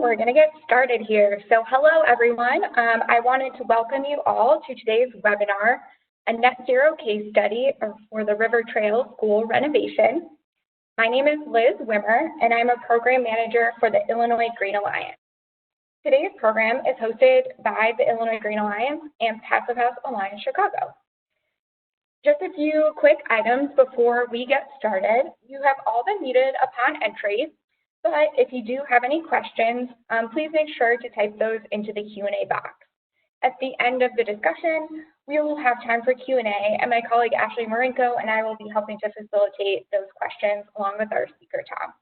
we're going to get started here. So hello, everyone. I wanted to welcome you all to today's webinar, a net zero case study for the River Trail School renovation. My name is Liz Wimmer, and I'm a program manager for the Illinois Green Alliance. Today's program is hosted by the Illinois Green Alliance and Passive House Alliance Chicago. Just a few quick items before we get started. You have all been muted upon entry, but if you do have any questions, please make sure to type those into the Q&A box. At the end of the discussion, we will have time for Q&A, and my colleague Ashley Marinko and I will be helping to facilitate those questions along with our speaker, Tom.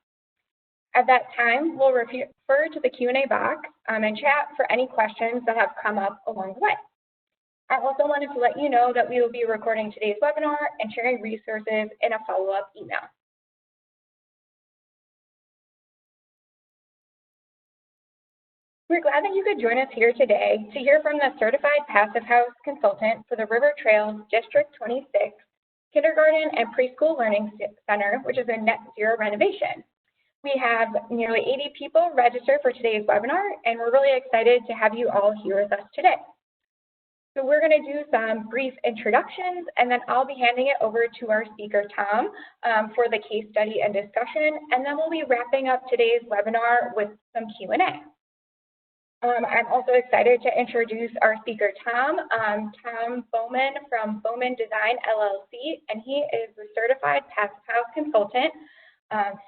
At that time, we'll refer to the Q&A box and chat for any questions that have come up along the way. I also wanted to let you know that we will be recording today's webinar and sharing resources in a follow-up email. We're glad that you could join us here today to hear from the Certified Passive House Consultant for the River Trail District 26 Kindergarten and Preschool Learning Center, which is a net zero renovation. We have nearly 80 people registered for today's webinar, and we're really excited to have you all here with us today. So we're going to do some brief introductions, and then I'll be handing it over to our speaker, Tom, for the case study and discussion, and then we'll be wrapping up today's webinar with some Q&A. I'm also excited to introduce our speaker, Tom Boeman from Boeman Design, LLC, and he is the Certified Passive House Consultant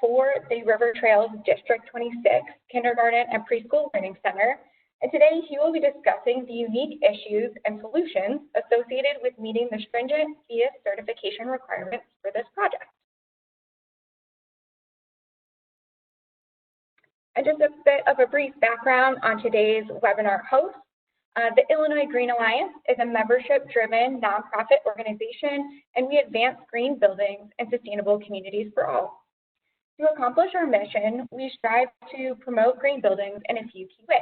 for the River Trails District 26 Kindergarten and Preschool Learning Center. And today he will be discussing the unique issues and solutions associated with meeting the stringent PHIUS certification requirements for this project. And just a bit of a brief background on today's webinar host. The Illinois Green Alliance is a membership-driven nonprofit organization, and we advance green buildings and sustainable communities for all. To accomplish our mission, we strive to promote green buildings in a few key ways.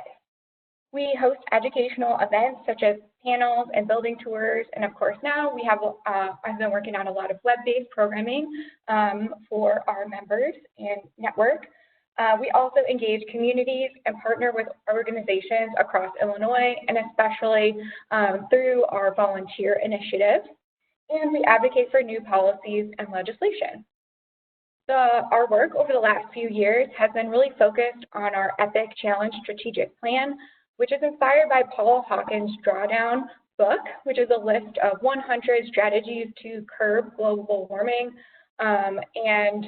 We host educational events such as panels and building tours, and of course now we have, I've been working on a lot of web-based programming for our members and network. We also engage communities and partner with organizations across Illinois, and especially through our volunteer initiatives. And we advocate for new policies and legislation. Our work over the last few years has been really focused on our EPIC Challenge Strategic Plan, which is inspired by Paul Hawkins' Drawdown book, which is a list of 100 strategies to curb global warming. And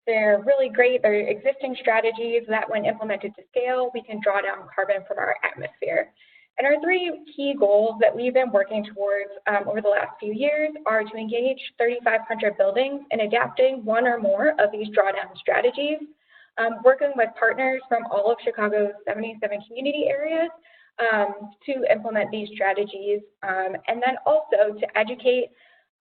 they're really great. They're existing strategies that when implemented to scale, we can draw down carbon from our atmosphere. And our three key goals that we've been working towards over the last few years are to engage 3,500 buildings in adapting one or more of these drawdown strategies, working with partners from all of Chicago's 77 community areas to implement these strategies, and then also to educate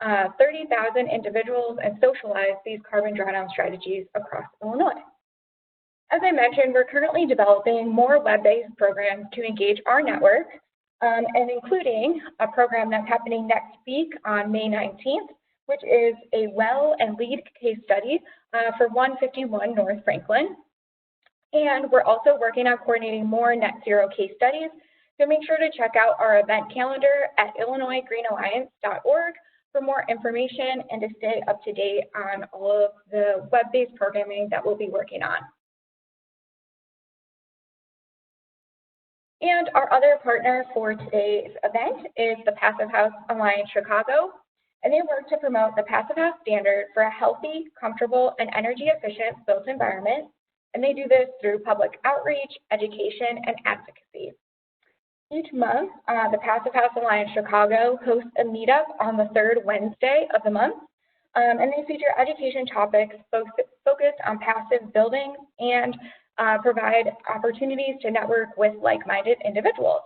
30,000 individuals and socialize these carbon drawdown strategies across Illinois. As I mentioned, we're currently developing more web-based programs to engage our network, and including a program that's happening next week on May 19th, which is a well and lead case study for 151 North Franklin. And we're also working on coordinating more net zero case studies, so make sure to check out our event calendar at illinoisgreenalliance.org for more information and to stay up to date on all of the web-based programming that we'll be working on. And our other partner for today's event is the Passive House Alliance Chicago, and they work to promote the Passive House standard for a healthy, comfortable, and energy-efficient built environment, and they do this through public outreach, education, and advocacy. Each month, the Passive House Alliance Chicago hosts a meetup on the third Wednesday of the month, and they feature education topics focused on passive buildings and provide opportunities to network with like-minded individuals.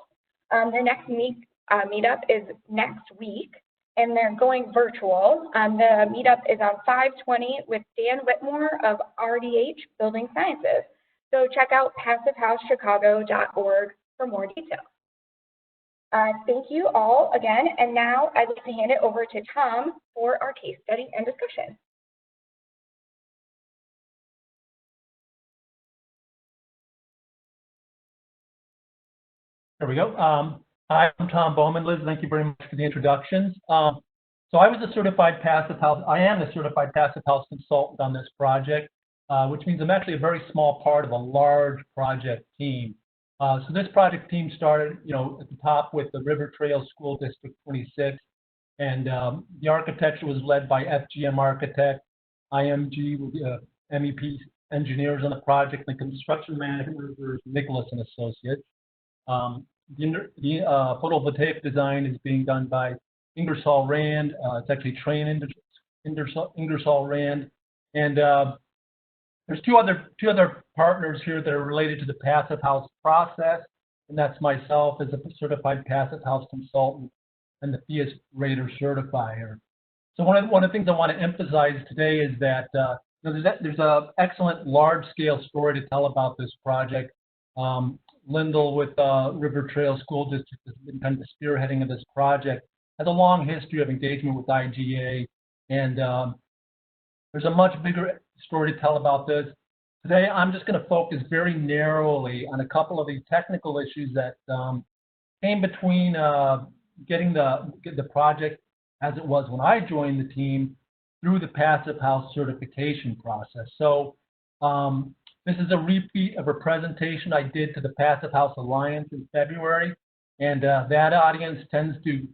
Their next meetup is next week, and they're going virtual. The meetup is on 5/20 with Dan Whitmore of RDH Building Sciences. So check out passivehousechicago.org for more details. Thank you all again, and now I'd like to hand it over to Tom for our case study and discussion. There we go. Hi, I'm Tom Boeman. Liz, thank you very much for the introductions. So I was a certified passive house. I am a certified passive house consultant on this project, which means I'm actually a very small part of a large project team. So this project team started, at the top with the River Trail School District 26, and the architecture was led by FGM Architect, IMG, MEP engineers on the project, and construction manager Nicholas and Associates. The photovoltaic design is being done by Ingersoll Rand. It's actually trained Ingersoll Rand, and there's two other partners here that are related to the passive house process, and that's myself as a certified passive house consultant and the PHIUS rater certifier. So one of the things I want to emphasize today is that there's an excellent large-scale story to tell about this project. Lyndall with River Trail School District has been kind of the spearheading of this project, has a long history of engagement with IGA, and there's a much bigger story to tell about this. Today, I'm just going to focus very narrowly on a couple of the technical issues that came between getting the project as it was when I joined the team through the Passive House certification process. So this is a repeat of a presentation I did to the Passive House Alliance in February, and that audience tends to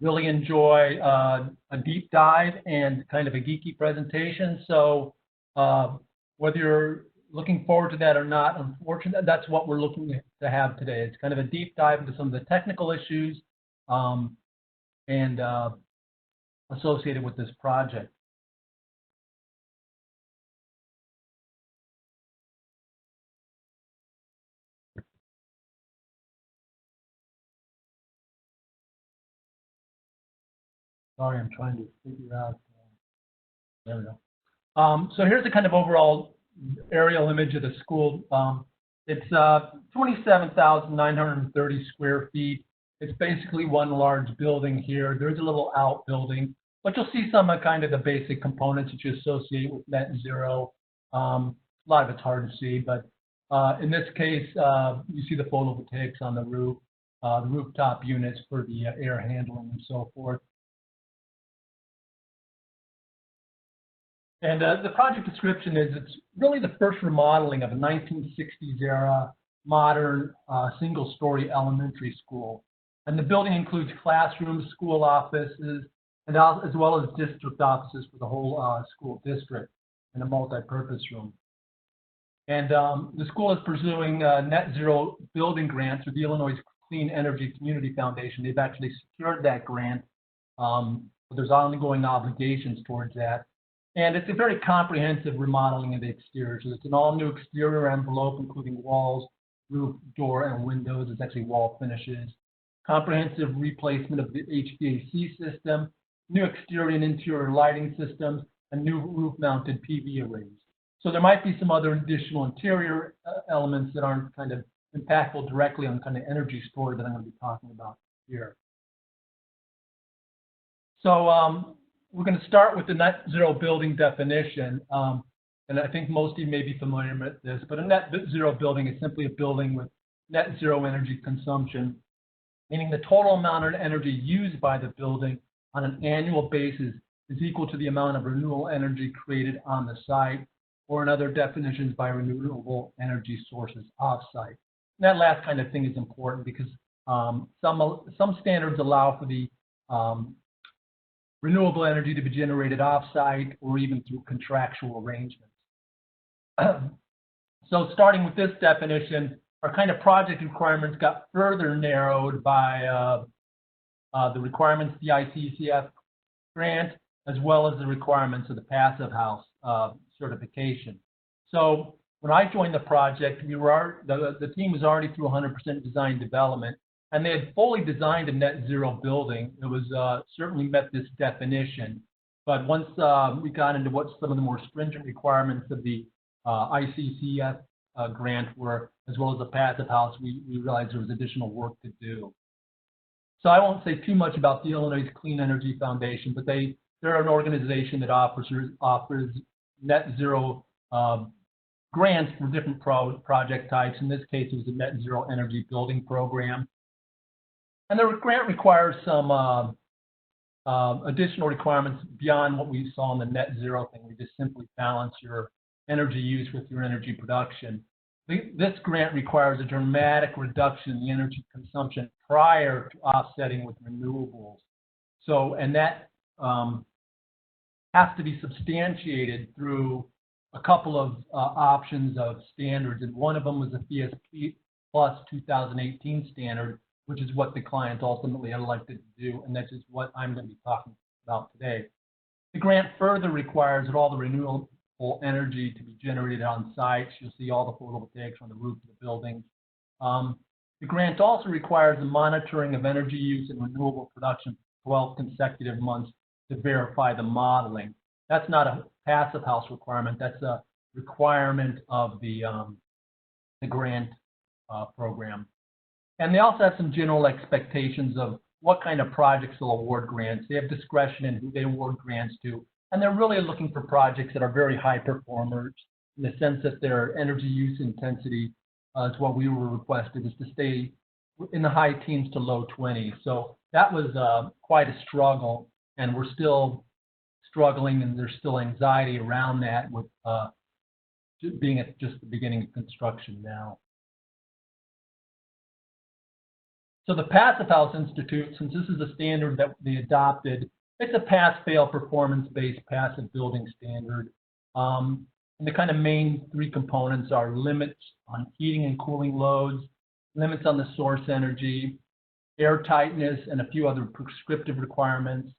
really enjoy a deep dive and kind of a geeky presentation. So whether you're looking forward to that or not, unfortunately, that's what we're looking to have today. It's kind of a deep dive into some of the technical issues and associated with this project. Sorry, I'm trying to figure out. There we go. So here's the kind of overall aerial image of the school. It's 27,930 square feet. It's basically one large building here. There's a little outbuilding, but you'll see some of kind of the basic components that you associate with net zero. A lot of it's hard to see, but in this case, you see the photovoltaics on the roof, the rooftop units for the air handling and so forth. And the project description is it's really the first remodeling of a 1960s era modern single-story elementary school. And the building includes classrooms, school offices, and as well as district offices for the whole school district and a multi-purpose room. And the school is pursuing net zero building grants with the Illinois Clean Energy Community Foundation. They've actually secured that grant, but there's ongoing obligations towards that. And it's a very comprehensive remodeling of the exterior. So it's an all-new exterior envelope, including walls, roof, door, and windows. It's actually wall finishes. Comprehensive replacement of the HVAC system, new exterior and interior lighting systems, and new roof-mounted PV arrays. So there might be some other additional interior elements that aren't kind of impactful directly on kind of energy storage that I'm going to be talking about here. So we're going to start with the net zero building definition. And I think most of you may be familiar with this, but a net zero building is simply a building with net zero energy consumption, meaning the total amount of energy used by the building on an annual basis is equal to the amount of renewable energy created on the site, or in other definitions by renewable energy sources off-site. That last kind of thing is important because some standards allow for the renewable energy to be generated off-site or even through contractual arrangements. So starting with this definition, our kind of project requirements got further narrowed by the requirements of the ICCF grant, as well as the requirements of the Passive House certification. So when I joined the project, the team was already through 100% design development, and they had fully designed a net zero building. It was certainly met this definition. But once we got into what some of the more stringent requirements of the ICCF grant were, as well as the Passive House, we realized there was additional work to do. So I won't say too much about the Illinois Clean Energy Foundation, but they're an organization that offers net zero grants for different project types. In this case, it was a net zero energy building program. And the grant requires some additional requirements beyond what we saw in the net zero thing. We just simply balance your energy use with your energy production. This grant requires a dramatic reduction in the energy consumption prior to offsetting with renewables. So, and that has to be substantiated through a couple of options of standards, and one of them was the PHIUS 2018 standard, which is what the client ultimately elected to do, and that's just what I'm going to be talking about today. The grant further requires that all the renewable energy to be generated on site. You'll see all the photovoltaics on the roof of the building. The grant also requires the monitoring of energy use and renewable production for 12 consecutive months to verify the modeling. That's not a passive house requirement. That's a requirement of the grant program. And they also have some general expectations of what kind of projects they'll award grants. They have discretion in who they award grants to, and they're really looking for projects that are very high performers in the sense that their energy use intensity, is what we were requested, is to stay in the high teens to low 20s. So that was quite a struggle, and we're still struggling, and there's still anxiety around that with being at just the beginning of construction now. So the Passive House Institute, since this is a standard that they adopted, it's a pass-fail performance-based passive building standard. And the kind of main three components are limits on heating and cooling loads, limits on the source energy, air tightness, and a few other prescriptive requirements.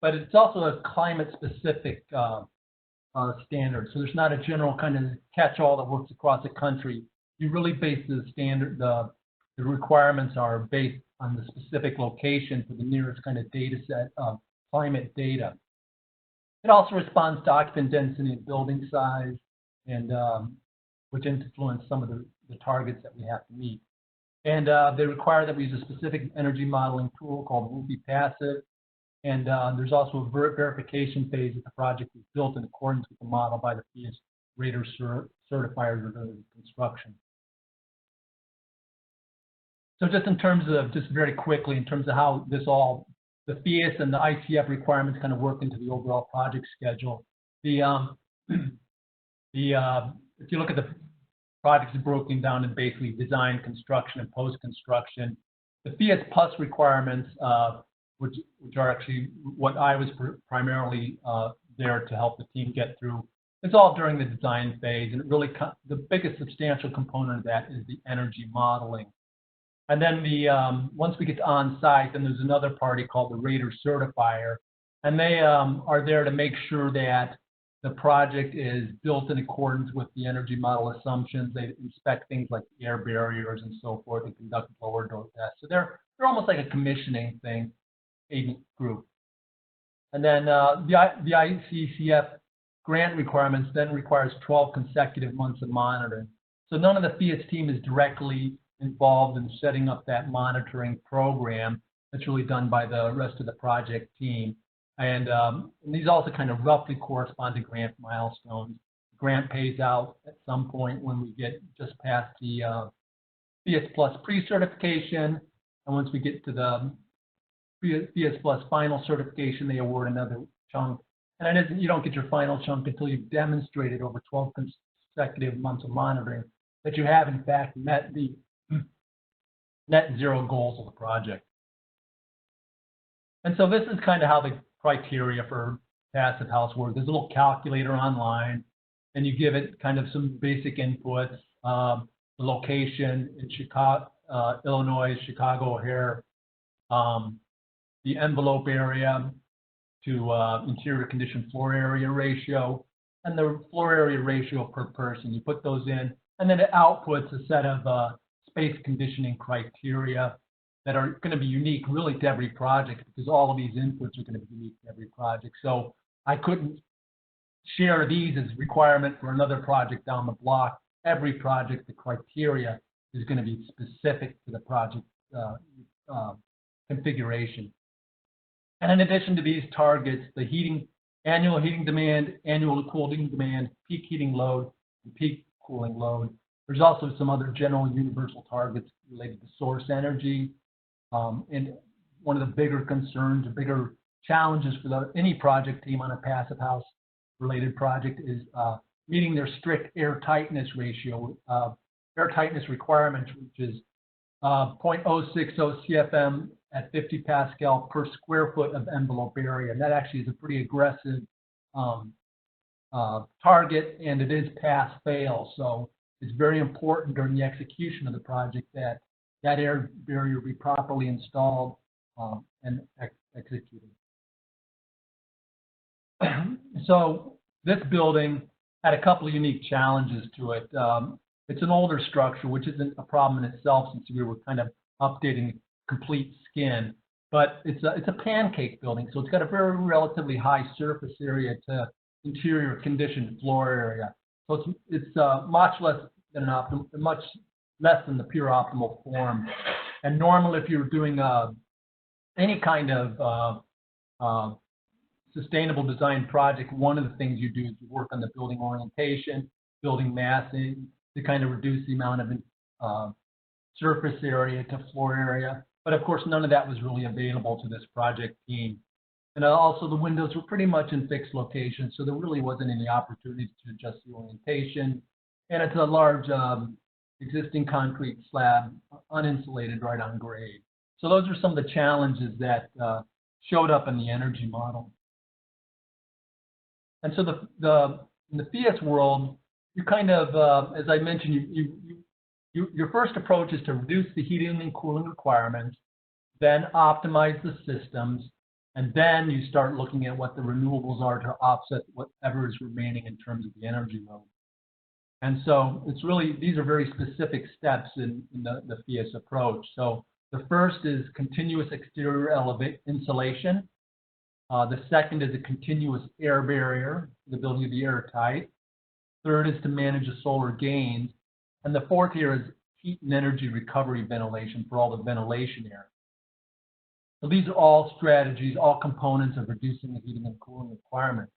But it's also a climate-specific standard. So there's not a general kind of catch-all that works across the country. You really base the standard, the requirements are based on the specific location for the nearest kind of data set of climate data. It also responds to occupant density and building size, and which influence some of the targets that we have to meet. And they require that we use a specific energy modeling tool called multi-passive. And there's also a verification phase that the project is built in accordance with the model by the PHIUS rater certifiers regarding construction. So just in terms of, just very quickly, in terms of how this all, the PHIUS and the ICF requirements kind of work into the overall project schedule. If you look at the projects broken down in basically design, construction, and post-construction, the PHIUS Plus requirements, which are actually what I was primarily there to help the team get through, it's all during the design phase, and it really, the biggest substantial component of that is the energy modeling. And then once we get to on-site, then there's another party called the rater certifier, and they are there to make sure that the project is built in accordance with the energy model assumptions. They inspect things like air barriers and so forth, and conduct blower door tests. So they're almost like a commissioning thing, agent group. And then the ICCF grant requirements then requires 12 consecutive months of monitoring. So none of the PHIUS team is directly involved in setting up that monitoring program. That's really done by the rest of the project team. And these also kind of roughly correspond to grant milestones. The grant pays out at some point when we get just past the PHIUS Plus pre-certification. And once we get to the PHIUS Plus final certification, they award another chunk. And it isn't, you don't get your final chunk until you've demonstrated over 12 consecutive months of monitoring that you have, in fact, met the net zero goals of the project. And so this is kind of how the criteria for passive house work. There's a little calculator online, and you give it kind of some basic inputs, the location in Chicago, Illinois, Chicago, O'Hare, the envelope area to interior condition floor area ratio, and the floor area ratio per person. You put those in, and then it outputs a set of space conditioning criteria that are going to be unique really to every project, because all of these inputs are going to be unique to every project. So I couldn't share these as requirement for another project down the block. Every project, the criteria is going to be specific to the project configuration. And in addition to these targets, the annual heating demand, annual cooling demand, peak heating load, and peak cooling load. There's also some other general universal targets related to source energy. And one of the bigger concerns, or bigger challenges for any project team on a passive house related project is meeting their strict air tightness ratio, air tightness requirements, which is 0.060 CFM at 50 Pascal per square foot of envelope area. And that actually is a pretty aggressive target, and it is pass-fail. So it's very important during the execution of the project that that air barrier be properly installed and executed. So this building had a couple of unique challenges to it. It's an older structure, which isn't a problem in itself since we were kind of updating complete skin, but it's a pancake building, so it's got a very relatively high surface area to interior conditioned floor area. So it's much less than the pure optimal form. And normally, if you're doing any kind of sustainable design project, one of the things you do is you work on the building orientation, building massing, to kind of reduce the amount of surface area to floor area. But of course, none of that was really available to this project team. And also the windows were pretty much in fixed locations, so there really wasn't any opportunity to adjust the orientation. And it's a large existing concrete slab, uninsulated right on grade. So those are some of the challenges that showed up in the energy model. And so in the PHIUS world, you kind of, as I mentioned, your first approach is to reduce the heating and cooling requirements, then optimize the systems, and then you start looking at what the renewables are to offset whatever is remaining in terms of the energy load. And so it's really, these are very specific steps in the PHIUS approach. So the first is continuous exterior insulation. The second is a continuous air barrier, the building to be airtight. Third is to manage the solar gains. And the fourth here is heat and energy recovery ventilation for all the ventilation area. So these are all strategies, all components of reducing the heating and cooling requirements.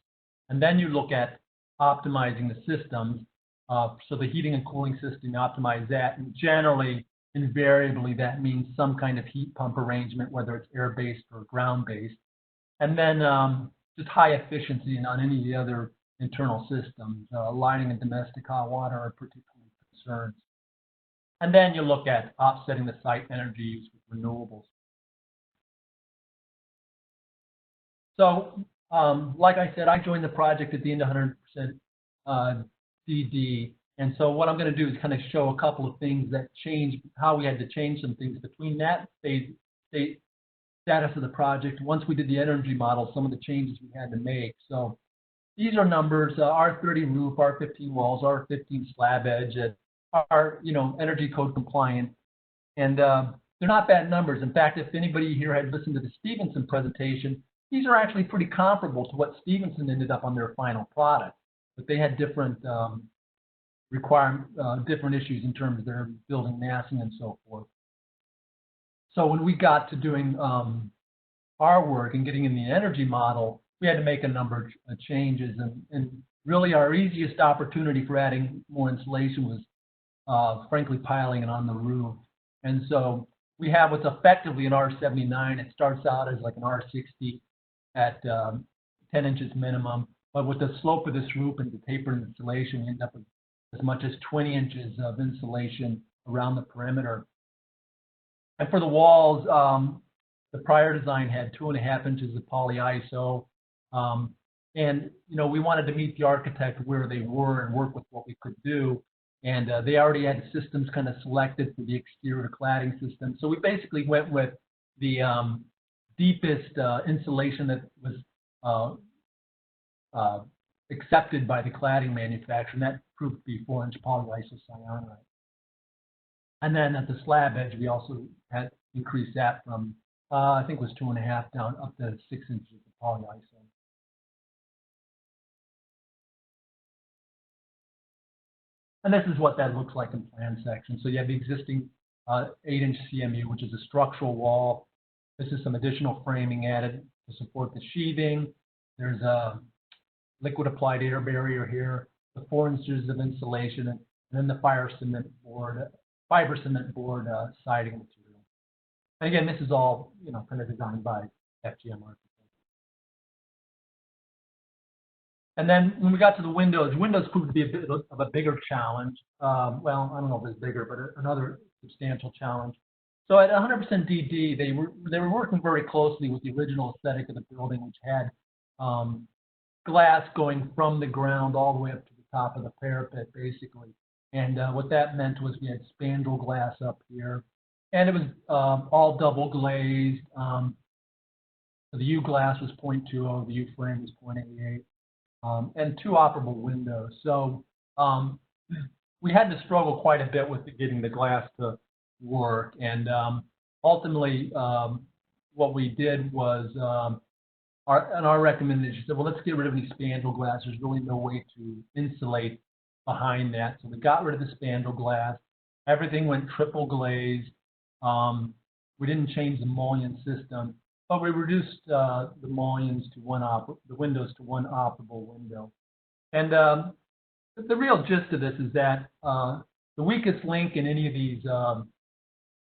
And then you look at optimizing the systems. So the heating and cooling system, you optimize that. And generally, invariably, that means some kind of heat pump arrangement, whether it's air-based or ground-based. And then just high efficiency and on any of the other internal systems. Lighting and domestic hot water are particularly concerns. And then you look at offsetting the site energy use with renewables. So, like I said, I joined the project at the end of 100% DD. And so what I'm going to do is kind of show a couple of things that changed, how we had to change some things between that status of the project. Once we did the energy model, some of the changes we had to make. So these are numbers, R30 roof, R15 walls, R15 slab edge that are, energy code compliant. And they're not bad numbers. In fact, if anybody here had listened to the Stevenson presentation, these are actually pretty comparable to what Stevenson ended up on their final product. But they had different different issues in terms of their building massing and so forth. So when we got to doing our work and getting in the energy model, we had to make a number of changes. And really our easiest opportunity for adding more insulation was, frankly, piling it on the roof. And so we have what's effectively an R79. It starts out as like an R60 at 10 inches minimum. But with the slope of this roof and the tapered insulation, we end up with as much as 20 inches of insulation around the perimeter. And for the walls, the prior design had 2.5 inches of polyiso. And, we wanted to meet the architect where they were and work with what we could do. And they already had systems kind of selected for the exterior cladding system. So we basically went with the deepest insulation that was accepted by the cladding manufacturer, and that proved to be 4-inch polyisocyanurate. And then at the slab edge, we also had increased that from, I think it was 2.5 down up to 6 inches of polyiso. And this is what that looks like in plan section. So you have the existing 8-inch CMU, which is a structural wall. This is some additional framing added to support the sheathing. There's a liquid applied air barrier here, the 4 inches of insulation, and then the fiber cement board siding material. And again, this is all, you know, kind of designed by FGM architects. And then when we got to the windows proved to be a bit of a bigger challenge. Well, I don't know if it's bigger, but another substantial challenge. So at 100% DD, they were working very closely with the original aesthetic of the building, which had glass going from the ground all the way up to the top of the parapet, basically. And what that meant was we had spandrel glass up here, and it was all double glazed. The U glass was 0.20, the U frame was 0.88. And 2 operable windows. So we had to struggle quite a bit with getting the glass to work. And ultimately, what we did was, our recommendation said, well, let's get rid of any spandrel glass. There's really no way to insulate behind that. So we got rid of the spandrel glass. Everything went triple glazed. We didn't change the mullion system, but we reduced the mullions to the windows to 1 operable window. And the real gist of this is that the weakest link in any of these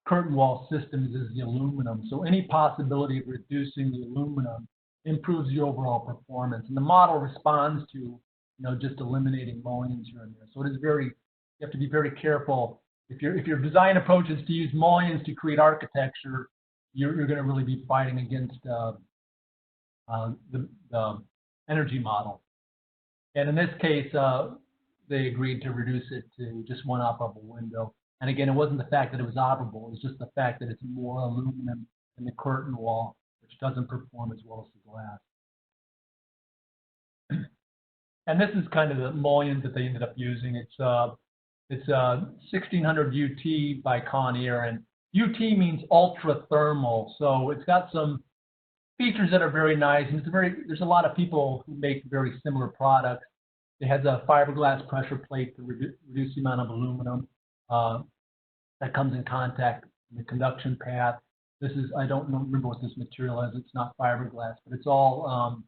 curtain wall systems is the aluminum. So any possibility of reducing the aluminum improves the overall performance. And the model responds to, you know, just eliminating mullions here and there. So it is you have to be very careful. If your design approach is to use mullions to create architecture, you're going to really be fighting against the energy model. And in this case, they agreed to reduce it to just 1 operable window. And again, it wasn't the fact that it was operable, it was just the fact that it's more aluminum than the curtain wall, which doesn't perform as well as the glass. And this is kind of the mullions that they ended up using. It's 1600 UT by Conair, and UT means ultra thermal, so it's got some features that are very nice. And there's a lot of people who make very similar products. It has a fiberglass pressure plate to reduce the amount of aluminum that comes in contact in the conduction path. This is, I don't remember what this material is. It's not fiberglass, but it's all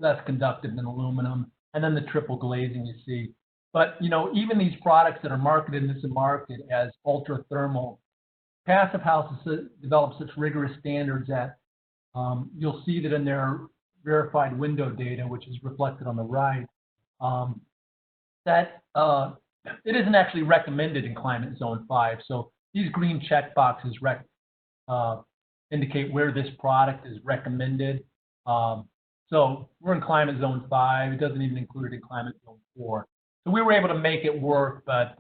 less conductive than aluminum. And then the triple glazing you see. But, you know, even these products that are marketed in this market as ultra thermal, Passive House has developed such rigorous standards that you'll see that in their verified window data, which is reflected on the right, that it isn't actually recommended in climate zone 5. So these green check boxes indicate where this product is recommended. So we're in climate zone 5. It doesn't even include it in climate zone 4. So we were able to make it work, but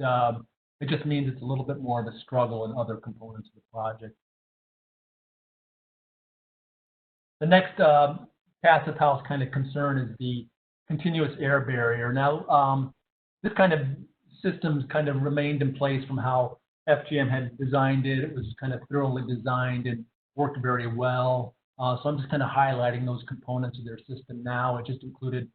it just means it's a little bit more of a struggle in other components of the project. The next Passive House kind of concern is the continuous air barrier. Now, this kind of system kind of remained in place from how FGM had designed it. It was kind of thoroughly designed and worked very well. So I'm just kind of highlighting those components of their system now. It just included,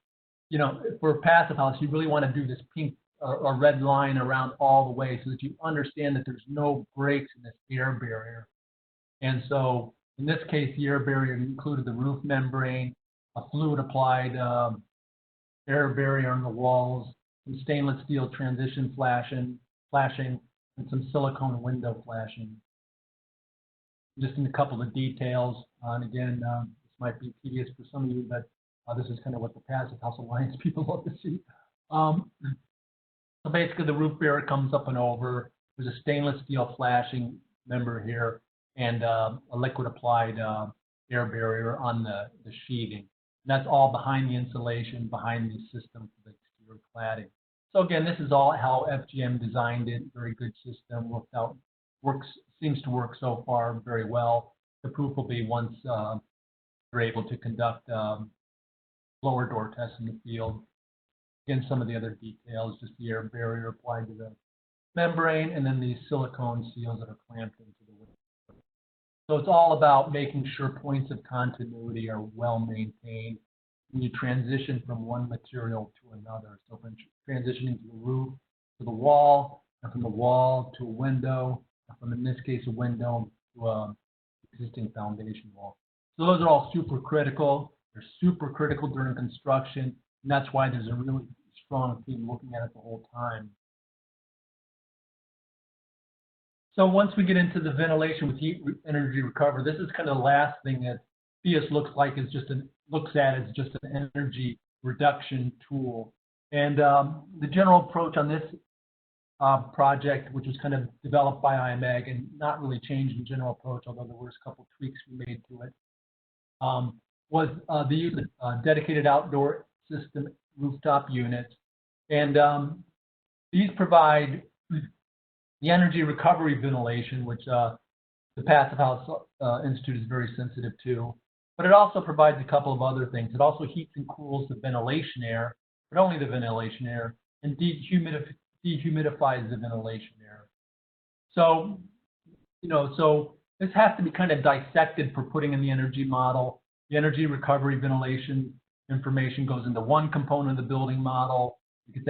you know, for Passive House, you really want to do this pink or red line around all the way so that you understand that there's no breaks in this air barrier. And so in this case, the air barrier included the roof membrane, a fluid applied air barrier on the walls, some stainless steel transition flashing, and some silicone window flashing. Just in a couple of details, and again, this might be tedious for some of you, but this is kind of what the Passive House Alliance people love to see. So basically, the roof barrier comes up and over. There's a stainless steel flashing member here, and a liquid applied air barrier on the sheathing. And that's all behind the insulation, behind the system for the exterior cladding. So again, this is all how FGM designed it. Very good system, seems to work so far very well. The proof will be once we're able to conduct blower door tests in the field. Again, some of the other details, just the air barrier applied to the membrane, and then these silicone seals that are clamped into the window. So it's all about making sure points of continuity are well maintained when you transition from one material to another. So from transitioning to the roof to the wall, and from the wall to a window, and from, in this case, a window to an existing foundation wall. So those are all super critical. They're super critical during construction, and that's why there's a really strong theme looking at it the whole time. So once we get into the ventilation with heat energy recovery, this is kind of the last thing that PHIUS looks at as just an energy reduction tool. And the general approach on this project, which was kind of developed by IMEG and not really changed in general approach, although there was a couple tweaks we made to it, was the use of dedicated outdoor system rooftop units. And these provide the energy recovery ventilation, which the Passive House Institute is very sensitive to, but it also provides a couple of other things. It also heats and cools the ventilation air, but only the ventilation air, and dehumidifies the ventilation air. So, so this has to be kind of dissected for putting in the energy model. The energy recovery ventilation information goes into one component of the building model. It gets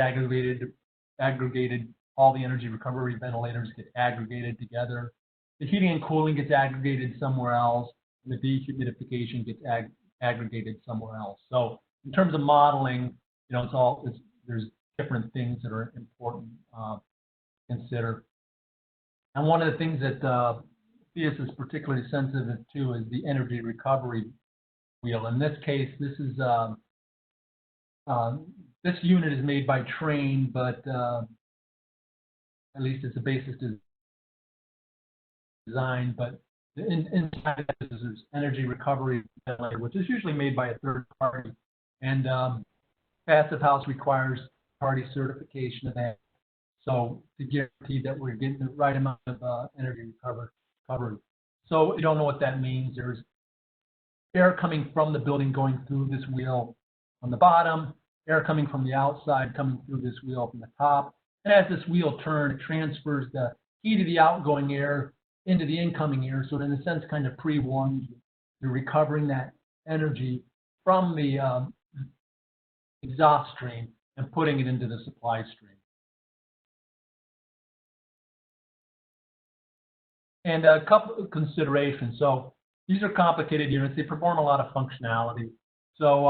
aggregated. All the energy recovery ventilators get aggregated together. The heating and cooling gets aggregated somewhere else, and the dehumidification gets aggregated somewhere else. So in terms of modeling, there's different things that are important to consider. And one of the things that PHIUS is particularly sensitive to is the energy recovery wheel. In this case, this is this unit is made by Train, but at least it's a basis design. But inside there's energy recovery ventilator, which is usually made by a third party, and Passive House requires party certification of that. So to guarantee that we're getting the right amount of energy recovery. So you don't know what that means. There's air coming from the building going through this wheel on the bottom, air coming from the outside coming through this wheel from the top. And as this wheel turns, it transfers the heat of the outgoing air into the incoming air. So it, in a sense, kind of pre-warns you. You're recovering that energy from the exhaust stream and putting it into the supply stream. And a couple of considerations. So these are complicated units. They perform a lot of functionality. So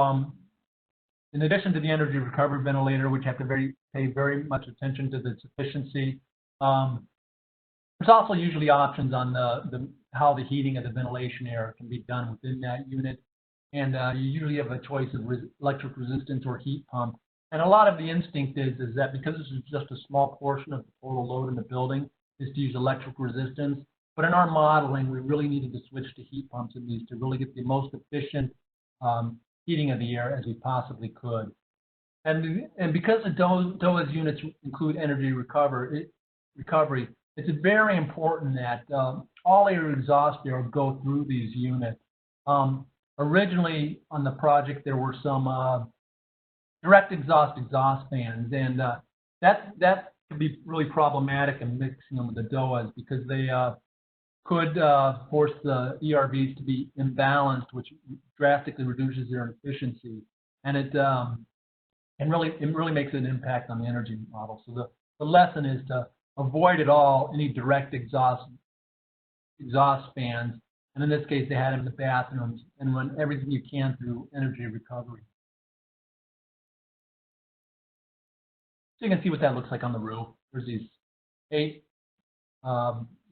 in addition to the energy recovery ventilator, which have to pay very much attention to the efficiency, there's also usually options on how the heating of the ventilation air can be done within that unit. And you usually have a choice of electric resistance or heat pump. And a lot of the instinct is that because this is just a small portion of the total load in the building, is to use electric resistance. But in our modeling, we really needed to switch to heat pumps in these to really get the most efficient heating of the air as we possibly could. And because the DOA's units include energy recovery, it's very important that all your exhaust air go through these units. Originally on the project, there were some direct exhaust fans, and that could be really problematic in mixing them with the DOAs because they could force the ERVs to be imbalanced, which drastically reduces their efficiency, and it really makes an impact on the energy model. So the lesson is to avoid at all any direct exhaust fans, and in this case they had them in the bathrooms, and run everything you can through energy recovery. So you can see what that looks like on the roof. There's these 8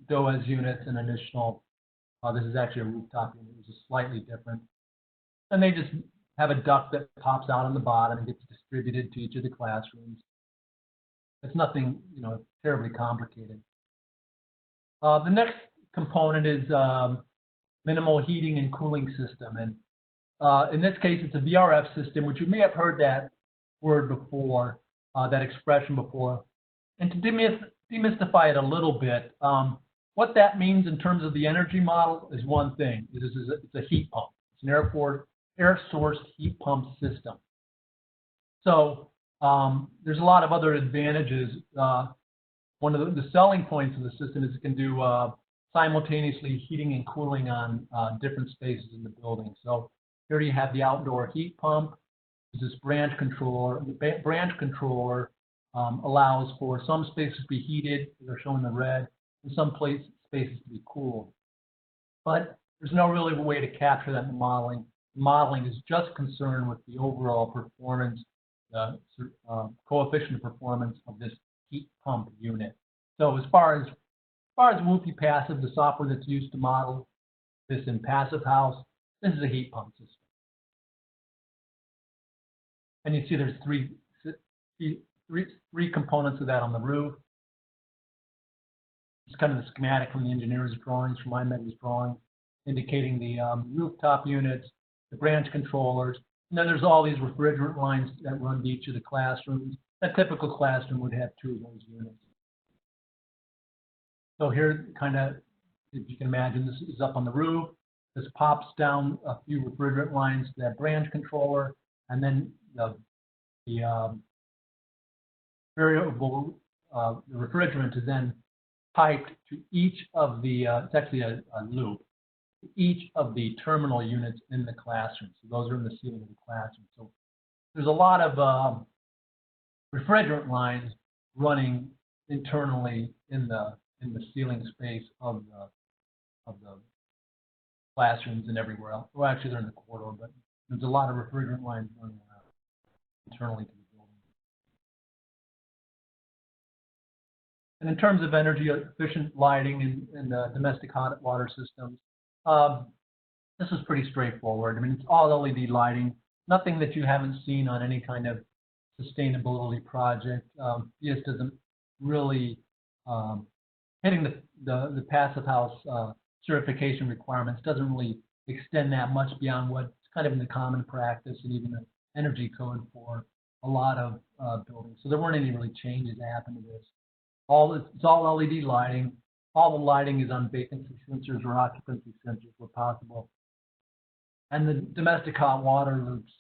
DOA's units and additional, this is actually a rooftop unit, which is slightly different. And they just have a duct that pops out on the bottom and gets distributed to each of the classrooms. It's nothing, terribly complicated. The next component is minimal heating and cooling system. And in this case, it's a VRF system, which you may have heard that word before, that expression before. And to demystify it a little bit, what that means in terms of the energy model is one thing. It's a heat pump. It's an air source heat pump system. So there's a lot of other advantages. One of the selling points of the system is it can do simultaneously heating and cooling on different spaces in the building. So here you have the outdoor heat pump. There's this branch controller. The branch controller allows for some spaces to be heated, they're shown in the red, and some spaces to be cooled. But there's no really way to capture that in the modeling. The modeling is just concerned with the overall performance coefficient of performance of this heat pump unit. So as far as WUPI Passive, the software that's used to model this in Passive House, this is a heat pump system. And you see there's three components of that on the roof. It's kind of the schematic from the engineer's drawings, from IMED's drawing, indicating the rooftop units, the branch controllers, and then there's all these refrigerant lines that run to each of the classrooms. A typical classroom would have 2 of those units. So here, kind of, if you can imagine, this is up on the roof. This pops down a few refrigerant lines to that branch controller, and then the variable the refrigerant is then piped to each of the, it's actually a loop, each of the terminal units in the classroom. So those are in the ceiling of the classroom. So there's a lot of refrigerant lines running internally in the ceiling space of the classrooms and everywhere else. Well, actually, they're in the corridor, but there's a lot of refrigerant lines running around internally to the building. And in terms of energy efficient lighting and domestic hot water systems, this is pretty straightforward. I mean, it's all LED lighting, nothing that you haven't seen on any kind of sustainability project. PHIUS doesn't really hitting the Passive House certification requirements doesn't really extend that much beyond what's kind of in the common practice and even the energy code for a lot of buildings. So there weren't any really changes that happened to this. It's all LED lighting. All the lighting is on vacancy sensors or occupancy sensors where possible. And the domestic hot water loops,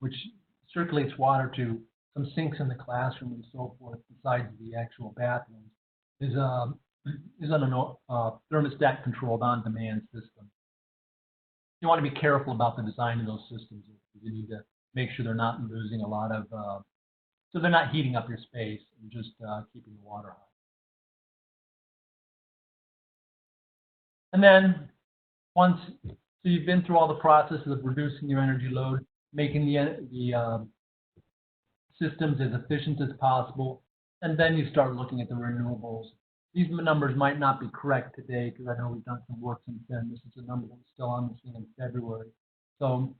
which circulates water to some sinks in the classroom and so forth, besides the actual bathrooms, is on a thermostat controlled on-demand system. You want to be careful about the design of those systems. You need to make sure they're not losing a lot of, so they're not heating up your space and just keeping the water hot. And then once, so you've been through all the processes of reducing your energy load, making the systems as efficient as possible, and then you start looking at the renewables. These numbers might not be correct today because I know we've done some work since then. This is a number that was still on the scene in February. So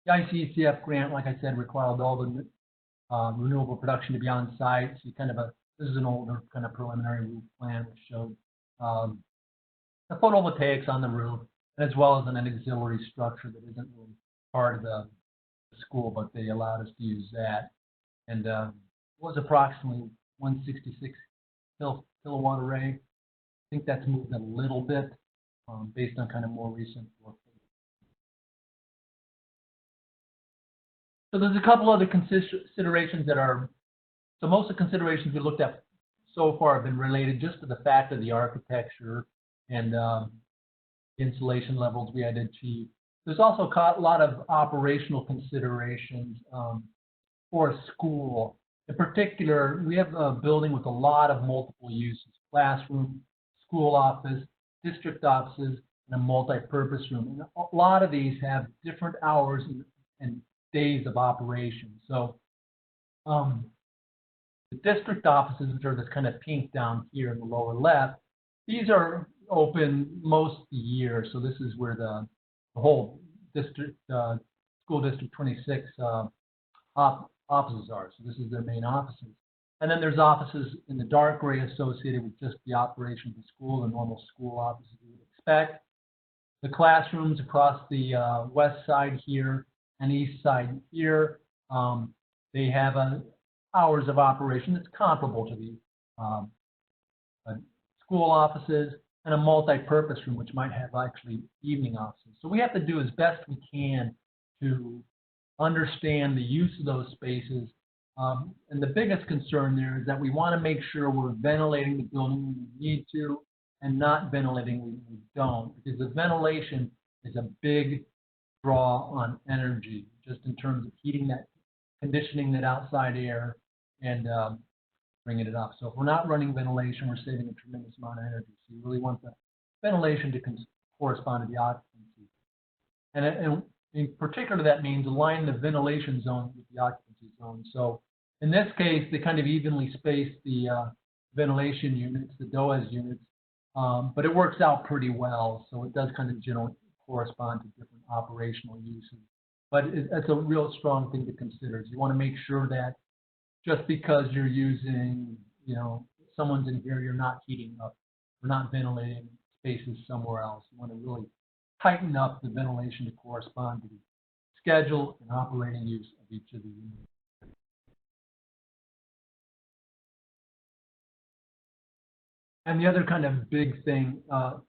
the ICECF grant, like I said, required all the renewable production to be on site. So you kind of this is an older kind of preliminary roof plan which showed the photovoltaics on the roof, as well as an auxiliary structure that isn't really part of the school, but they allowed us to use that. And it was approximately 166 kilowatt array. I think that's moved a little bit based on kind of more recent work. So there's a couple other considerations that are, so most of the considerations we looked at so far have been related just to the fact of the architecture and insulation levels we had to achieve. There's also a lot of operational considerations for a school. In particular, we have a building with a lot of multiple uses: classroom, school office, district offices, and a multi-purpose room. And a lot of these have different hours and days of operation. So the district offices, which are this kind of pink down here in the lower left, these are open most of the year. So this is where the whole district, school district 26 offices are. So this is their main offices. And then there's offices in the dark gray associated with just the operation of the school, the normal school offices you would expect. The classrooms across the west side here and east side here, they have hours of operation that's comparable to the school offices, and a multi-purpose room, which might have actually evening offices. So we have to do as best we can to understand the use of those spaces. And the biggest concern there is that we want to make sure we're ventilating the building when we need to and not ventilating when we don't, because the ventilation is a big draw on energy, just in terms of heating that, conditioning that outside air, and bringing it up. So if we're not running ventilation, we're saving a tremendous amount of energy. So you really want the ventilation to correspond to the occupancy. And in particular, that means align the ventilation zone with the occupancy zone. So in this case, they kind of evenly space the ventilation units, the DOAS units, but it works out pretty well. So it does kind of generally correspond to different operational uses. But it's a real strong thing to consider. You want to make sure that just because you're using, someone's in here, you're not heating up, you're not ventilating spaces somewhere else. You want to really tighten up the ventilation to correspond to the schedule and operating use of each of the units. And the other kind of big thing,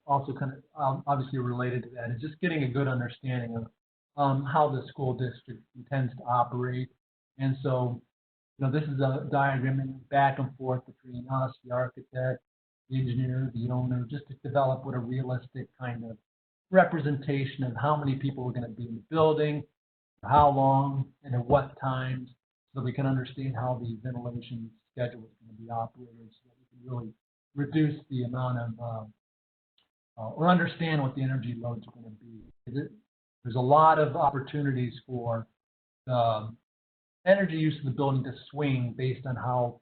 also kind of obviously related to that, is just getting a good understanding of how the school district intends to operate. And so, this is a diagram back and forth between us, the architect, the engineer, the owner, just to develop what a realistic kind of representation of how many people are going to be in the building, how long, and at what times, so we can understand how the ventilation schedule is going to be operated, so that we can really reduce the amount of, or understand what the energy loads are going to be. There's a lot of opportunities for the energy use of the building to swing based on how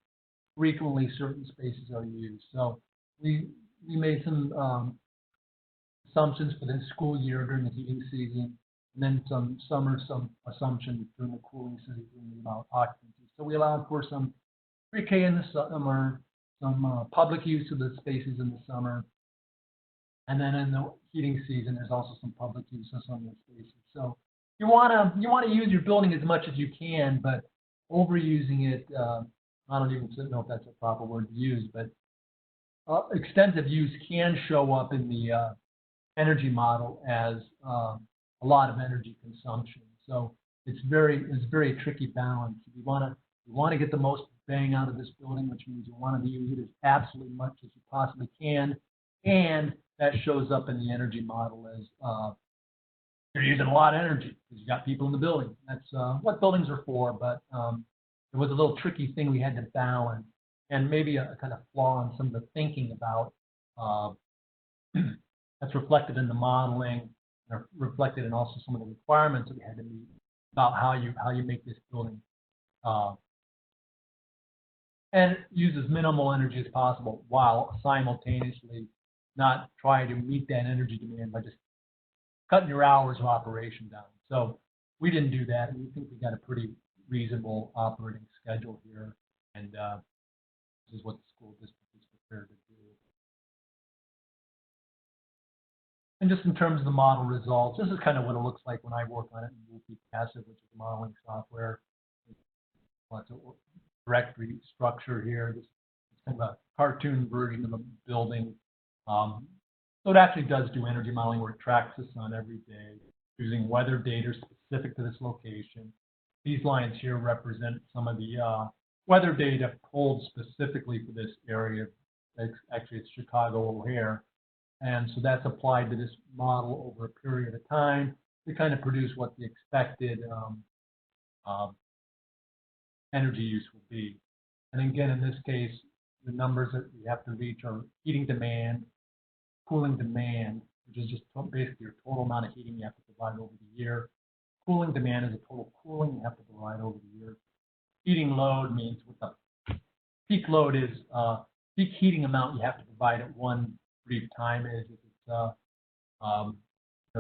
frequently certain spaces are used. So we made some assumptions for this school year during the heating season, and then some assumptions during the cooling season about occupancy. So we allowed for some pre-K in the summer, some public use of the spaces in the summer, and then in the heating season, there's also some public use of some of the spaces. So you want to use your building as much as you can, but overusing it, I don't even know if that's a proper word to use, but extensive use can show up in the energy model as a lot of energy consumption. So it's very tricky balance. You want to get the most bang out of this building, which means you want to use it as absolutely much as you possibly can, and that shows up in the energy model as you're using a lot of energy because you got people in the building. That's what buildings are for, but it was a little tricky thing we had to balance, and maybe a kind of flaw in some of the thinking about that's reflected in the modeling, or reflected in also some of the requirements that we had to meet about how you make this building and use as minimal energy as possible while simultaneously not trying to meet that energy demand by just cutting your hours of operation down. So we didn't do that. We think we got a pretty reasonable operating schedule here, and this is what the school district is prepared to do. And just in terms of the model results, this is kind of what it looks like when I work on it in Passive, which is the modeling software. Lots of directory structure here. This is kind of a cartoon version of a building. So it actually does do energy modeling where it tracks the sun every day using weather data specific to this location. These lines here represent some of the weather data pulled specifically for this area. Actually, it's Chicago O'Hare. And so that's applied to this model over a period of time to kind of produce what the expected energy use will be. And again, in this case, the numbers that we have to reach are heating demand, cooling demand, which is just basically your total amount of heating you have to provide over the year. Cooling demand is the total cooling you have to provide over the year. Heating load means what the peak load is, peak heating amount you have to provide at one brief time is. If it's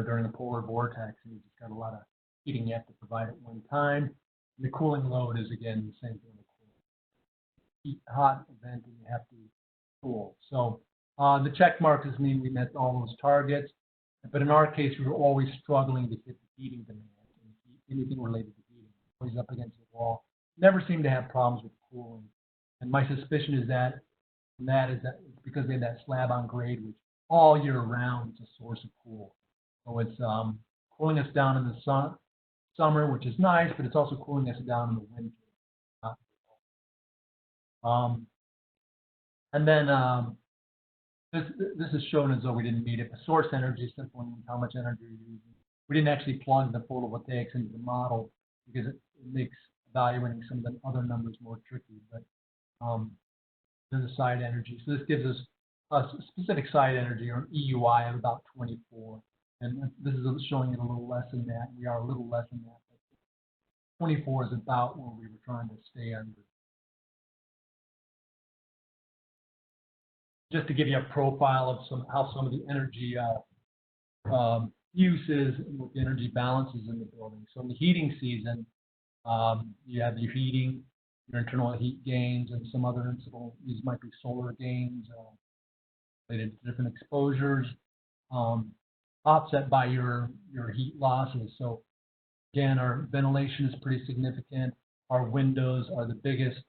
during a polar vortex and you've just got a lot of heating you have to provide at one time. And the cooling load is again the same thing. Heat hot event and you have to cool. So the check marks mean we met all those targets, but in our case we were always struggling to hit the heating demand. Anything related to heating, always up against the wall. Never seemed to have problems with cooling. And my suspicion is that it's because they had that slab on grade, which all year round is a source of cool. So it's cooling us down in the summer, which is nice, but it's also cooling us down in the winter. And then this is shown as though we didn't meet it. The source energy is simply how much energy you're using. We didn't actually plug the photovoltaics into the model because it makes evaluating some of the other numbers more tricky. But there's a site energy. So this gives us a specific site energy, or an EUI, of about 24. And this is showing it a little less than that. We are a little less than that. But 24 is about where we were trying to stay under. Just to give you a profile of how some of the energy uses and what the energy balance is in the building. So in the heating season, you have your heating, your internal heat gains, and some other incidental. These might be solar gains related to different exposures, offset by your heat losses. So again, our ventilation is pretty significant. Our windows are the biggest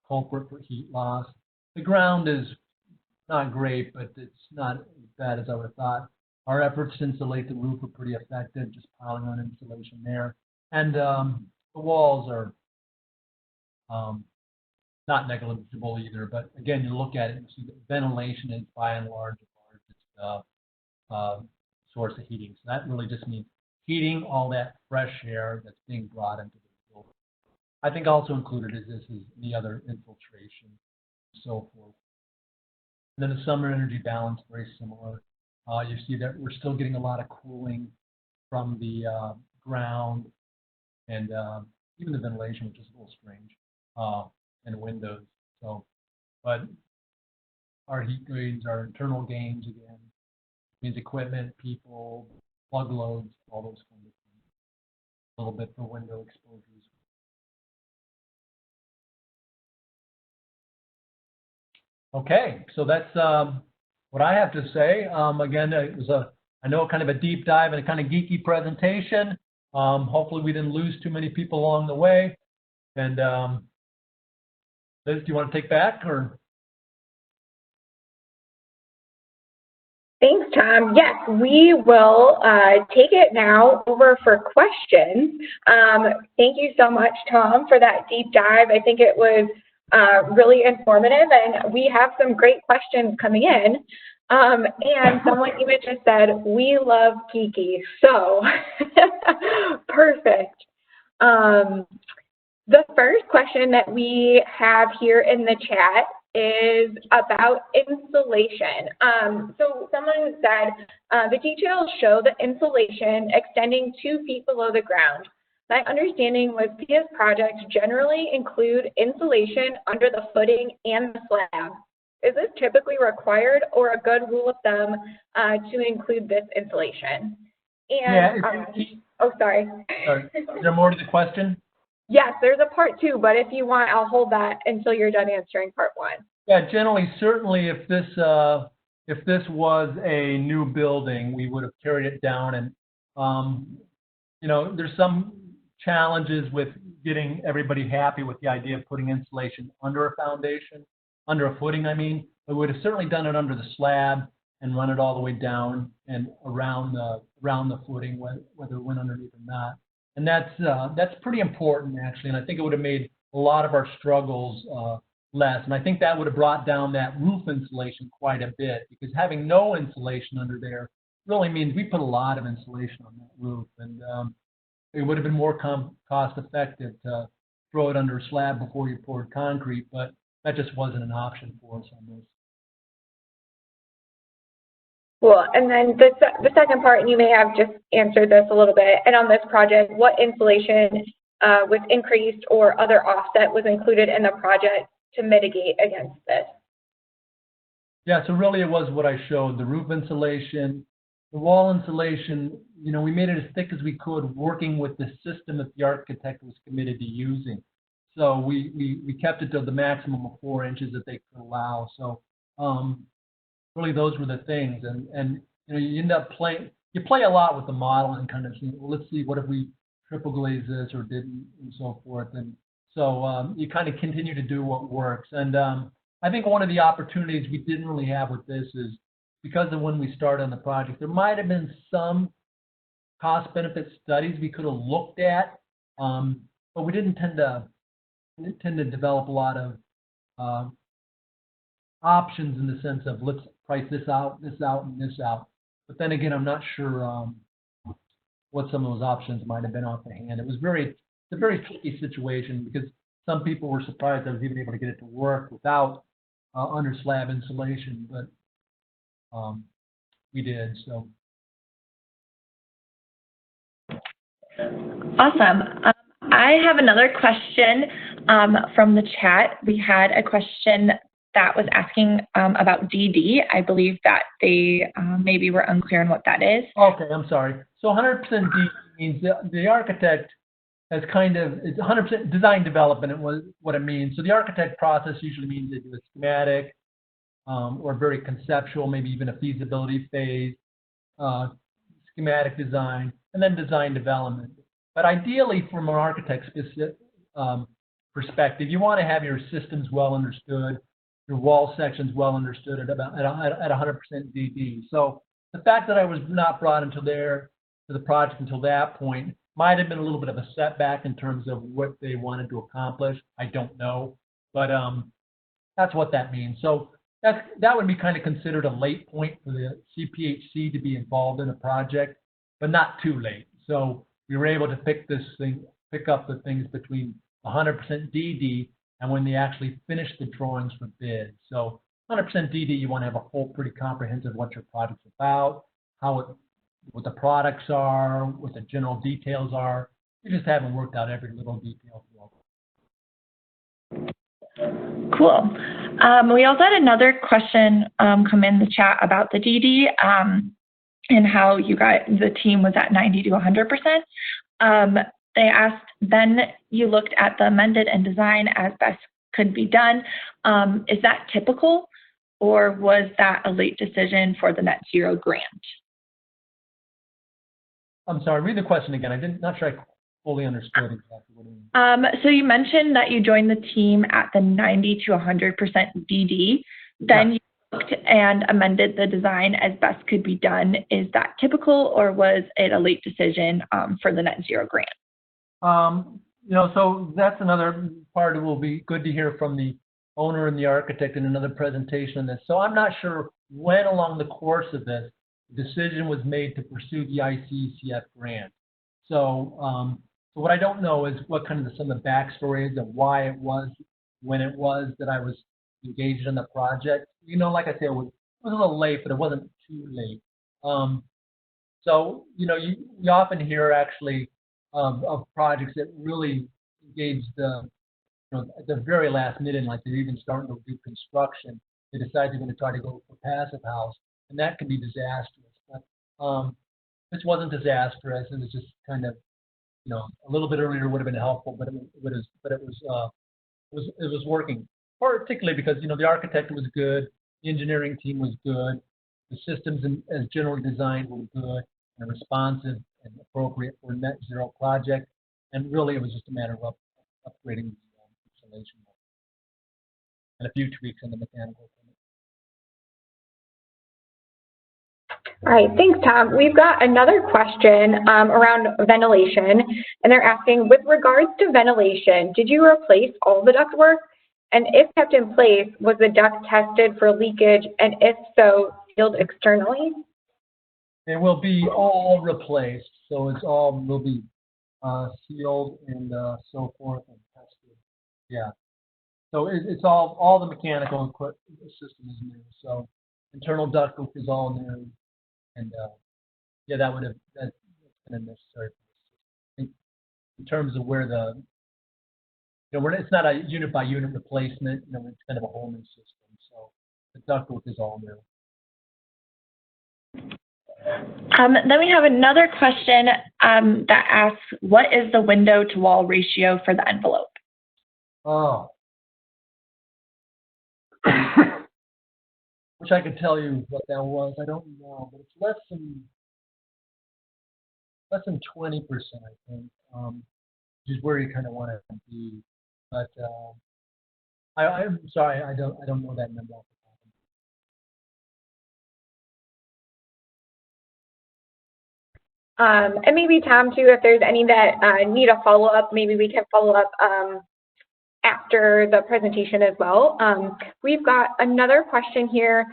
culprit for heat loss. The ground is not great, but it's not as bad as I would have thought. Our efforts to insulate the roof are pretty effective, just piling on insulation there. And the walls are not negligible either, but again, you look at it and see that ventilation is by and large the largest source of heating. So that really just means heating all that fresh air that's being brought into the building. I think also included is the other infiltration and so forth. And then the summer energy balance, very similar. You see that we're still getting a lot of cooling from the ground and even the ventilation, which is a little strange, and windows. So, but our heat gains, our internal gains again, means equipment, people, plug loads, all those kind of things. A little bit for window exposures. Okay, so that's what I have to say. Again, it was I know kind of a deep dive and a kind of geeky presentation. Hopefully we didn't lose too many people along the way. And Liz, do you want to take back or? Thanks, Tom. Yes, we will take it now over for questions. Thank you so much, Tom, for that deep dive. I think it was really informative, and we have some great questions coming in. And someone even just said, we love geeky, so perfect. The first question that we have here in the chat is about insulation. So someone said, the details show the insulation extending 2 feet below the ground. My understanding was PHIUS projects generally include insulation under the footing and the slab. Is this typically required or a good rule of thumb to include this insulation? And, yeah, oh, sorry. Is there more to the question? Yes, there's a part 2, but if you want, I'll hold that until you're done answering part 1. Yeah, generally, certainly if this was a new building, we would have carried it down. And, you know, there's some challenges with getting everybody happy with the idea of putting insulation under a foundation, under a footing, I mean. We would have certainly done it under the slab and run it all the way down and around the footing, whether it went underneath or not. And that's pretty important, actually, and I think it would have made a lot of our struggles less. And I think that would have brought down that roof insulation quite a bit, because having no insulation under there really means we put a lot of insulation on that roof, and it would have been more cost effective to throw it under a slab before you poured concrete, but that just wasn't an option for us on this. Cool. And then the second part, and you may have just answered this a little bit, and on this project, what insulation was increased or other offset was included in the project to mitigate against this? Yeah, so really it was what I showed, the roof insulation, the wall insulation. You know, we made it as thick as we could, working with the system that the architect was committed to using. So we kept it to the maximum of 4 inches that they could allow. So really those were the things. And you know, you end up you play a lot with the model and kind of saying, well, let's see, what if we triple glaze this or didn't, and so forth. And so you kind of continue to do what works. And I think one of the opportunities we didn't really have with this is because of when we started on the project, there might have been some cost benefit studies we could have looked at, but we didn't tend to develop a lot of options in the sense of let's price this out, and this out. But then again, I'm not sure what some of those options might have been off the hand. It's a very tricky situation, because some people were surprised I was even able to get it to work without under slab insulation, but we did. So Awesome. I have another question from the chat. We had a question that was asking about DD. I believe that they maybe were unclear on what that is. Okay, I'm sorry. So 100% DD means the architect has kind of, it's 100% design development was what it means. So the architect process usually means they do a schematic or very conceptual, maybe even a feasibility phase, schematic design, and then design development. But ideally, from an architect's perspective, you want to have your systems well understood, your wall sections well understood at 100% DD. So the fact that I was not brought into the project until that point might have been a little bit of a setback in terms of what they wanted to accomplish. I don't know, but that's what that means. So that would be kind of considered a late point for the CPHC to be involved in a project, but not too late. So we were able to pick up the things between 100% DD and when they actually finish the drawings for bid. So 100% DD, you want to have a whole pretty comprehensive what your project's about, what the products are, what the general details are. We just haven't worked out every little detail. Cool. We also had another question come in the chat about the DD and how the team was at 90 to 100%. They asked, then you looked at the amended and design as best could be done. Is that typical, or was that a late decision for the net zero grant? I'm sorry, read the question again. Not sure I fully understood exactly what you mean. So you mentioned that you joined the team at the 90 to 100% DD. Then you looked and amended the design as best could be done. Is that typical, or was it a late decision for the net zero grant? So that's another part. It will be good to hear from the owner and the architect in another presentation on this. So I'm not sure when along the course of this, the decision was made to pursue the ICCF grant. So, so what I don't know is what kind of some of the backstory is of why it was when it was that I was engaged in the project. Like I said, it was a little late, but it wasn't too late. So, you often hear actually of projects that really engage at the very last minute, like they're even starting to do construction, they decide they're going to try to go for passive house, and that can be disastrous. But this wasn't disastrous, and it's just kind of, a little bit earlier would have been helpful, but it was working, particularly because the architect was good, the engineering team was good, the systems as generally designed were good and responsive and appropriate for a net zero project, and really it was just a matter of upgrading the installation and a few tweaks in the mechanical. All right, thanks, Tom. We've got another question around ventilation, and they're asking, with regards to ventilation, did you replace all the ductwork? And if kept in place, was the duct tested for leakage? And if so, sealed externally? It will be all replaced, so it's all will be sealed and so forth and tested. Yeah. So it's all the mechanical system is new. So internal ductwork is all new. And yeah, that's kind of necessary. In terms of where it's not a unit by unit replacement. It's kind of a whole new system. So the ductwork is all new. Then we have another question that asks, what is the window to wall ratio for the envelope? Oh. Wish I could tell you what that was. I don't know, but it's less than 20%, I think, which is where you kind of want it to be. But I'm sorry, I don't know that number off the top of my head. And maybe Tom too, if there's any that need a follow-up, maybe we can follow up after the presentation as well. We've got another question here.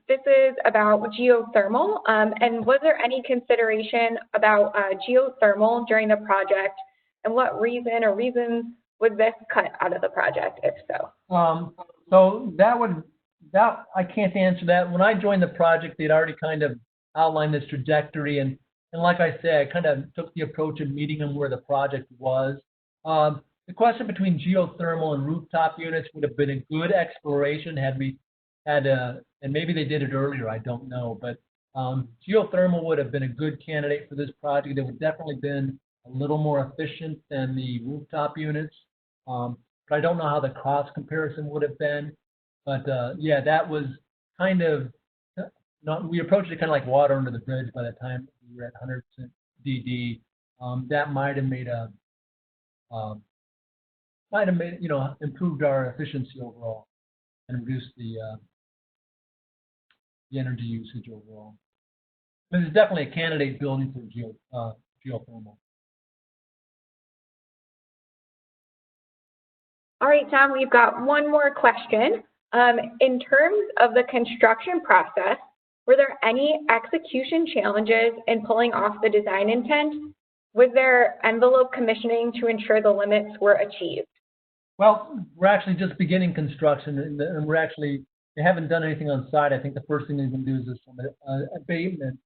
This is about geothermal, and was there any consideration about geothermal during the project, and what reason or reasons was this cut out of the project, if so? So I can't answer that. When I joined the project, they'd already kind of outlined this trajectory, and And like I said, I kind of took the approach of meeting them where the project was. The question between geothermal and rooftop units would have been a good exploration had we had and maybe they did it earlier, I don't know, but geothermal would have been a good candidate for this project. It would definitely been a little more efficient than the rooftop units, but I don't know how the cost comparison would have been. But yeah, that was kind of, we approached it kind of like water under the bridge by the time we were at 100% DD. That might have made improved our efficiency overall and reduced the energy usage overall. But it's definitely a candidate building for geothermal. All right, Tom, we've got one more question. In terms of the construction process, were there any execution challenges in pulling off the design intent? Was there envelope commissioning to ensure the limits were achieved? Well, we're actually just beginning construction, and they haven't done anything on site. I think the first thing they're going to do is some abatement,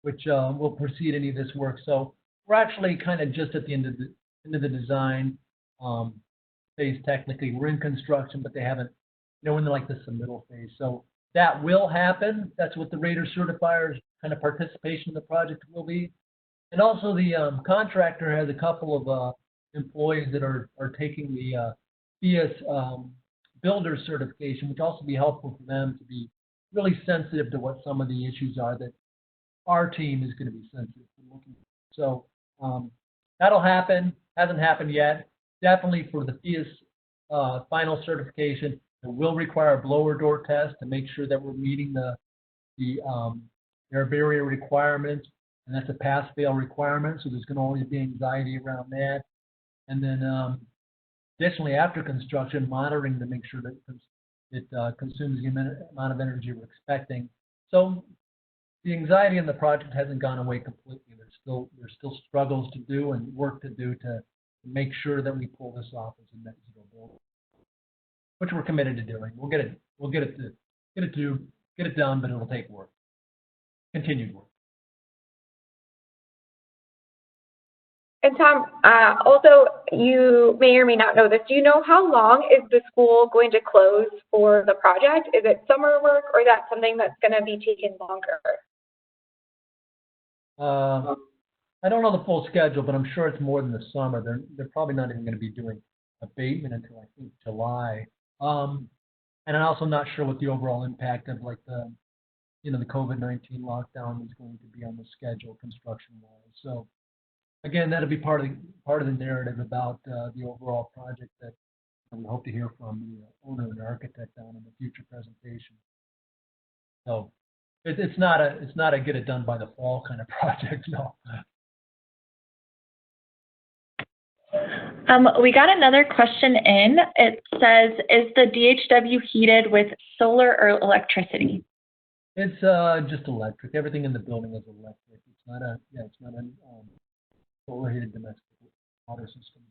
which will precede any of this work. So we're actually kind of just at the end of the design phase. Technically, we're in construction, but they haven't. We're in like the submittal phase. So that will happen. That's what the Rater certifiers kind of participation in the project will be. And also the contractor has a couple of employees that are taking the PHIUS builder certification, which will also be helpful for them to be really sensitive to what some of the issues are that our team is going to be sensitive to looking at. So that'll happen. Hasn't happened yet. Definitely for the PHIUS final certification, it will require a blower door test to make sure that we're meeting the air barrier requirements, and that's a pass-fail requirement. So there's going to always be anxiety around that. And then additionally, after construction, monitoring to make sure that it consumes the amount of energy we're expecting. So the anxiety in the project hasn't gone away completely. There's still struggles to do and work to do to make sure that we pull this off as a net zero building, which we're committed to doing. We'll get it done, but it'll take work, continued work. And Tom, also, you may or may not know this. Do you know how long is the school going to close for the project? Is it summer work, or is that something that's going to be taking longer? I don't know the full schedule, but I'm sure it's more than the summer. They're probably not even going to be doing abatement until I think July. And I'm also not sure what the overall impact of like the COVID-19 lockdown is going to be on the schedule construction-wise. So again, that'll be part of the narrative about the overall project that we hope to hear from the owner and architect on in the future presentation. So it's not a get it done by the fall kind of project, no. We got another question in. It says, is the DHW heated with solar or electricity? It's just electric. Everything in the building is electric. It's not a solar heated domestic water system.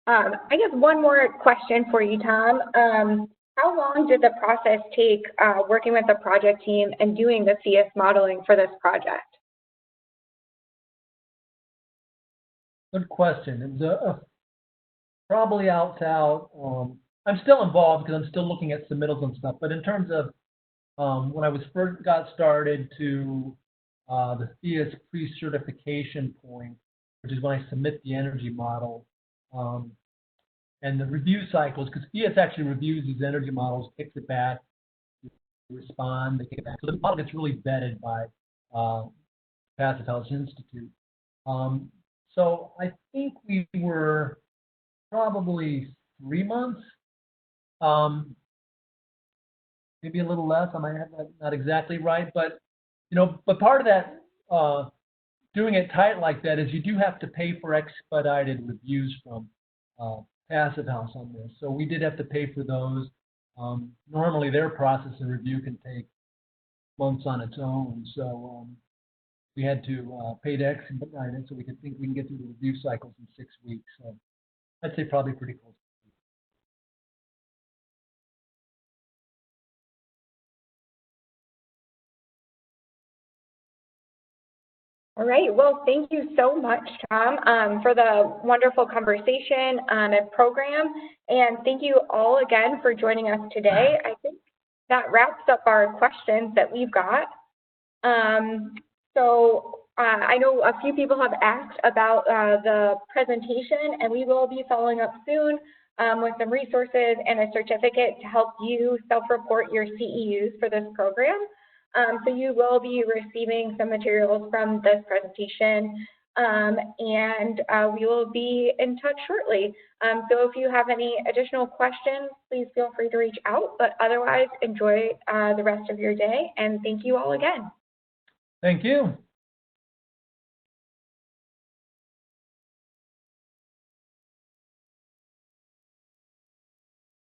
I guess one more question for you, Tom. How long did the process take working with the project team and doing the PHIUS modeling for this project? Good question. It was probably out to out. I'm still involved because I'm still looking at submittals and stuff. But in terms of when I was first got started to the PHIUS pre-certification point, which is when I submit the energy model, and the review cycles, because PHIUS actually reviews these energy models, kicks it back, respond, they kick it back. So the model gets really vetted by Passive House Institute. So I think we were probably 3 months, maybe a little less. I might have that not exactly right, but but part of that doing it tight like that is you do have to pay for expedited reviews from Passive House on this. So we did have to pay for those. Normally their process of review can take months on its own. So we had to pay to expedite it so we could think we can get through the review cycles in 6 weeks. So I'd say probably pretty close. All right, well, thank you so much, Tom, for the wonderful conversation and program. And thank you all again for joining us today. I think that wraps up our questions that we've got. I know a few people have asked about the presentation, and we will be following up soon with some resources and a certificate to help you self-report your CEUs for this program. So you will be receiving some materials from this presentation, and we will be in touch shortly. So if you have any additional questions, please feel free to reach out, but otherwise enjoy the rest of your day, and thank you all again. Thank you.